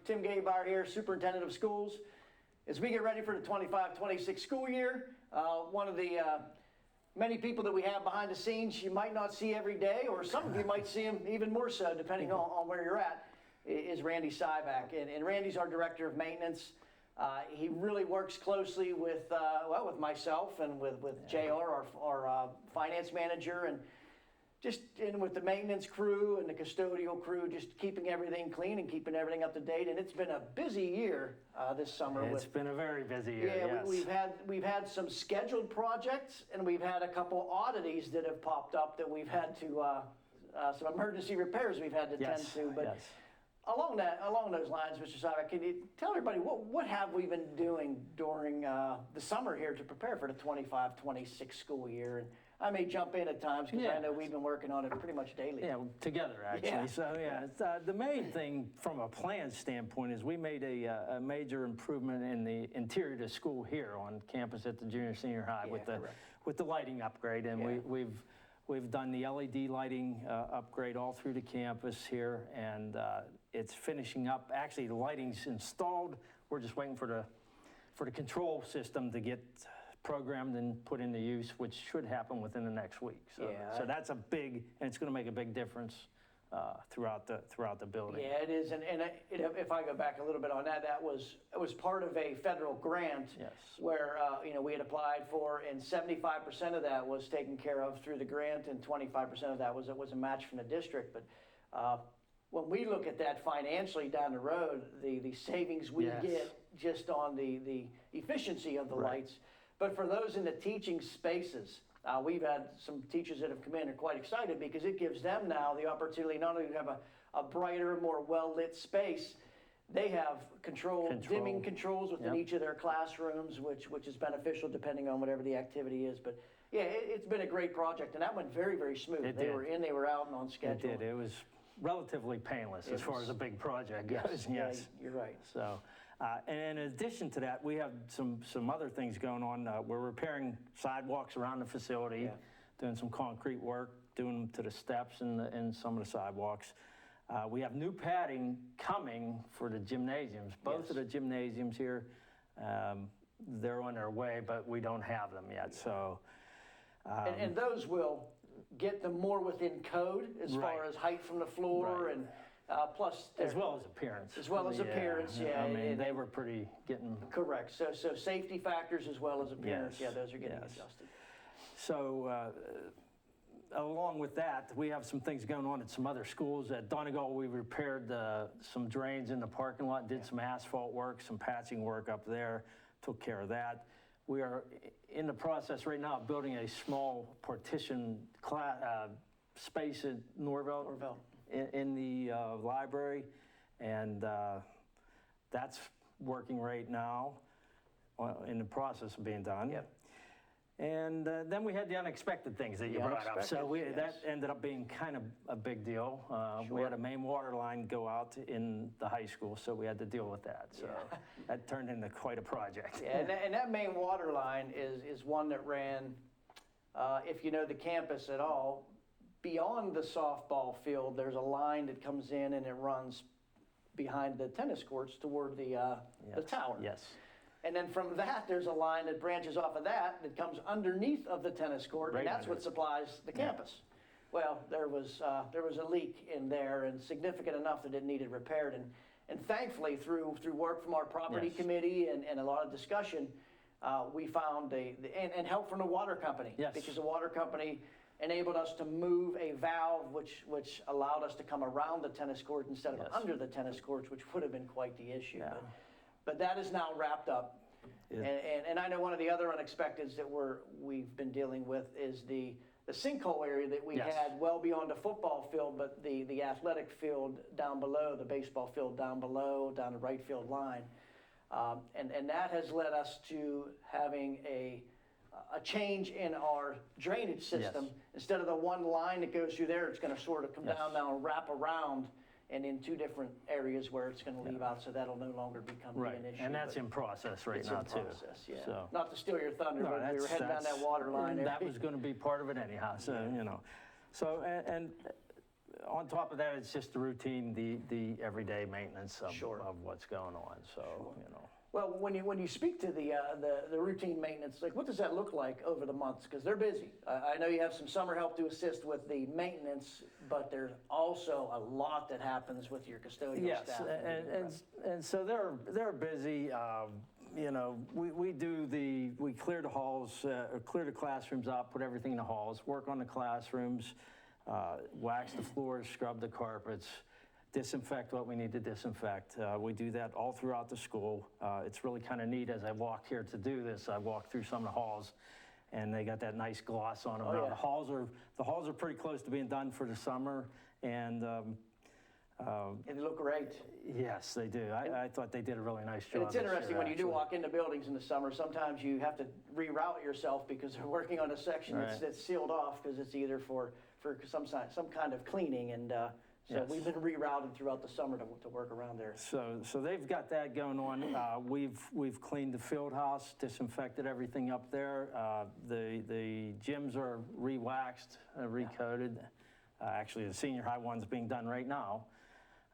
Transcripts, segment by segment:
Tim Gaybar here, Superintendent of Schools. As we get ready for the 25-26 school year, one of the many people that we have behind the scenes you might not see every day, or some of you might see him even more so, depending on where you're at, is Randy Syback. And Randy's our Director of Maintenance. He really works closely with with myself and with JR, our finance manager, and with the maintenance crew and the custodial crew, just keeping everything clean and keeping everything up to date. And it's been a busy year this summer. It's been a very busy year. Yeah, yes. we've had some scheduled projects, and we've had a couple oddities that have popped up that we've had to some emergency repairs we've had to tend to. But yes. Along those lines, Mr. Syback, can you tell everybody what have we been doing during the summer here to prepare for the 25-26 school year? And I may jump in at times because I know we've been working on it pretty much daily. Yeah, together actually. Yeah. So it's, the main thing from a plan standpoint is we made a major improvement in the interior of the school here on campus at the junior senior high with the lighting upgrade, and we've done the LED lighting upgrade all through the campus here, and it's finishing up. Actually, the lighting's installed. We're just waiting for the control system to get programmed and put into use, which should happen within the next week. So that's a big, and it's going to make a big difference throughout the building. Yeah, it is, and if I go back a little bit on that, it was part of a federal grant where we had applied for, and 75% of that was taken care of through the grant, and 25% of that was a match from the district. But when we look at that financially down the road, the savings we get just on the efficiency of the lights. But for those in the teaching spaces, we've had some teachers that have come in and are quite excited because it gives them now the opportunity not only to have a brighter, more well-lit space, they have dimming controls within each of their classrooms, which is beneficial depending on whatever the activity is. But yeah, it's been a great project, and that went very, very smooth. They were in, they were out, and on schedule. It did. It was relatively painless as far as a big project goes. Yes, you're right. So. And in addition to that, we have some other things going on. We're repairing sidewalks around the facility, doing some concrete work, doing them to the steps and some of the sidewalks. We have new padding coming for the gymnasiums. Both of the gymnasiums here, they're on their way, but we don't have them yet. So, and those will get them more within code as far as height from the floor and. Plus, as well as appearance. As well as appearance, I mean, they were pretty getting... Correct. So safety factors as well as appearance, those are getting adjusted. So along with that, we have some things going on at some other schools. At Donegal, we repaired some drains in the parking lot, did some asphalt work, some patching work up there, took care of that. We are in the process right now of building a small partition space at Norvell. In the library, and that's working right now, in the process of being done. Yep. And then we had the unexpected things that you brought up. So that ended up being kind of a big deal. We had a main water line go out in the high school, so we had to deal with that. So that turned into quite a project. Yeah, and that main water line is one that ran, if you know the campus at all, beyond the softball field, there's a line that comes in and it runs behind the tennis courts toward the tower. Yes. And then from that, there's a line that branches off of that comes underneath of the tennis court, and that's what supplies the campus. Well, there was a leak in there, and significant enough that it needed repaired. And thankfully, through work from our property committee and a lot of discussion, we found and help from the water company. Yes. Because the water company enabled us to move a valve which allowed us to come around the tennis court instead of under the tennis courts, which would have been quite the issue. But that is now wrapped up. And I know one of the other unexpecteds that we've been dealing with is the sinkhole area that we had well beyond the football field, but the athletic field down below, the baseball field down below, down the right field line. And that has led us to having a change in our drainage system. Instead of the one line that goes through there, it's going to sort of come down now and wrap around and in two different areas where it's going to leave out, so that'll no longer become an issue. And that's in process right now, too. So. Not to steal your thunder, but we were heading down that water line. That was going to be part of it anyhow, so, you know. So, and on top of that, it's just the routine, the everyday maintenance of, Sure. of what's going on. So, you know. Well, when you speak to the routine maintenance, like what does that look like over the months? Because they're busy. I know you have some summer help to assist with the maintenance, but there's also a lot that happens with your custodial Yes, staff. and so they're busy. You know, we clear the halls, clear the classrooms up, put everything in the halls, work on the classrooms, wax the floors, scrub the carpets, disinfect what we need to disinfect. We do that all throughout the school. It's really kind of neat as I walk here to do this. I walk through some of the halls, and they got that nice gloss on them. Oh, Now, yeah. the halls are pretty close to being done for the summer, and And they look great. yes, they do. I thought they did a really nice job. And it's this interesting year, when you do actually. walk into buildings in the summer, sometimes you have to reroute yourself because they're working on a section Right. that's sealed off because it's either for some kind of cleaning. And so Yes. we've been rerouted throughout the summer to work around there. So they've got that going on. We've cleaned the field house, disinfected everything up there. The gyms are re-waxed, recoated. Actually, the senior high one's being done right now.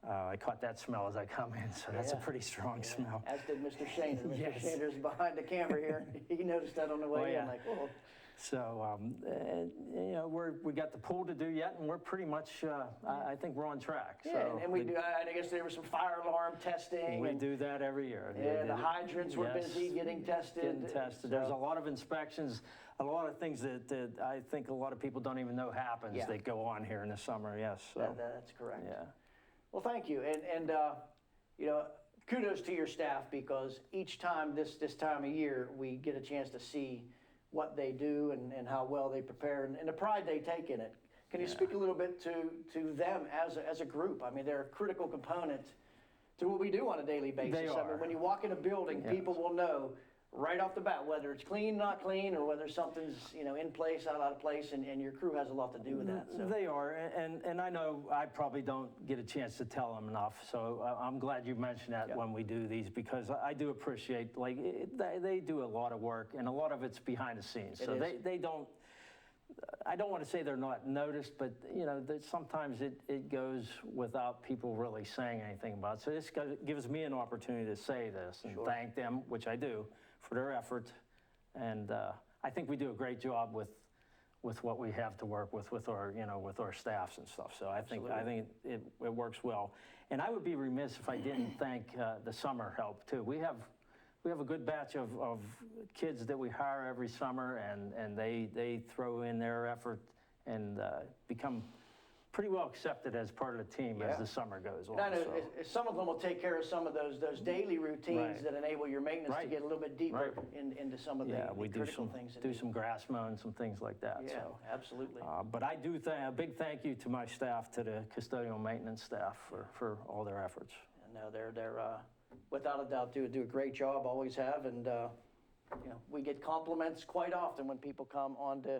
I caught that smell as I come in, so that's a Yeah. pretty strong smell. As did Mr. Shaner. Mr. Yes. Shaner's behind the camera here. He noticed that on the way Oh, yeah. in, like, oh. So, and, you know, we got the pool to do yet, and we're pretty much, I think we're on track. Yeah, So and we do, I guess there was some fire alarm testing. we and, do that every year. Yeah, the hydrants were Yes. busy getting tested. Getting tested. There's a lot of inspections, a lot of things that I think a lot of people don't even know happens Yeah. that go on here in the summer, yes. So, That's correct. yeah. Well, thank you, and you know, kudos to your staff because each time this time of year we get a chance to see what they do and how well they prepare and the pride they take in it. Can you speak a little bit to them as a group? I mean, they're a critical component to what we do on a daily basis. They I are. mean, when you walk in a building, Yes. people will know right off the bat whether it's clean, not clean, or whether something's in place, out of place, and your crew has a lot to do with that. So. They are, and I know I probably don't get a chance to tell them enough, so I'm glad you mentioned that Yeah. when we do these, because I do appreciate, like, they do a lot of work, and a lot of it's behind the scenes. It So is. they don't, I don't want to say they're not noticed, but, you know, that sometimes it goes without people really saying anything about it. So this gives me an opportunity to say this and Sure. thank them, which I do, for their effort. And I think we do a great job with what we have to work with our, with our staffs and stuff. So I think it works well. And I would be remiss if I didn't thank the summer help too. We have a good batch of kids that we hire every summer, and they throw in their effort and become pretty well accepted as part of the team as the summer goes on. And I know So, some of them will take care of some of those daily routines Right. that enable your maintenance to Right. get a little bit deeper Right. into some of yeah, the we do critical some things. that do need- some grass mowing, some things like that. Yeah, So. absolutely. But I do a big thank you to my staff, to the custodial maintenance staff for all their efforts. No, they're without a doubt do a great job, always have, and we get compliments quite often when people come onto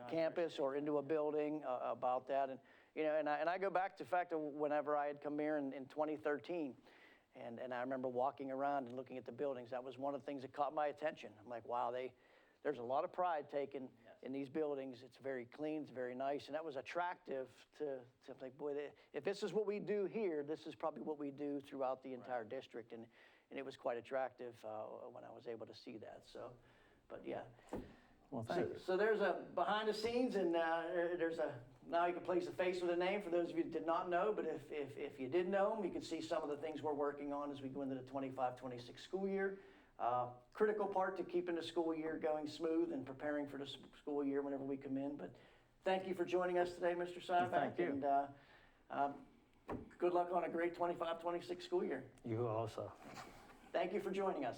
campus or into a building about that, and and I go back to the fact of whenever I had come here in 2013, and I remember walking around and looking at the buildings. That was one of the things that caught my attention. I'm like, wow, there's a lot of pride taken in these buildings. It's very clean, it's very nice, and that was attractive to think, boy, if this is what we do here, this is probably what we do throughout the entire district, and it was quite attractive when I was able to see that. So, but yeah. Well, thank you. So there's a behind the scenes, and now you can place a face with a name for those of you that did not know, but if you did know them, you can see some of the things we're working on as we go into the 25-26 school year. Critical part to keeping the school year going smooth and preparing for the school year whenever we come in. But thank you for joining us today, Mr. Syvac. Thank you. And good luck on a great 25-26 school year. You also. Thank you for joining us.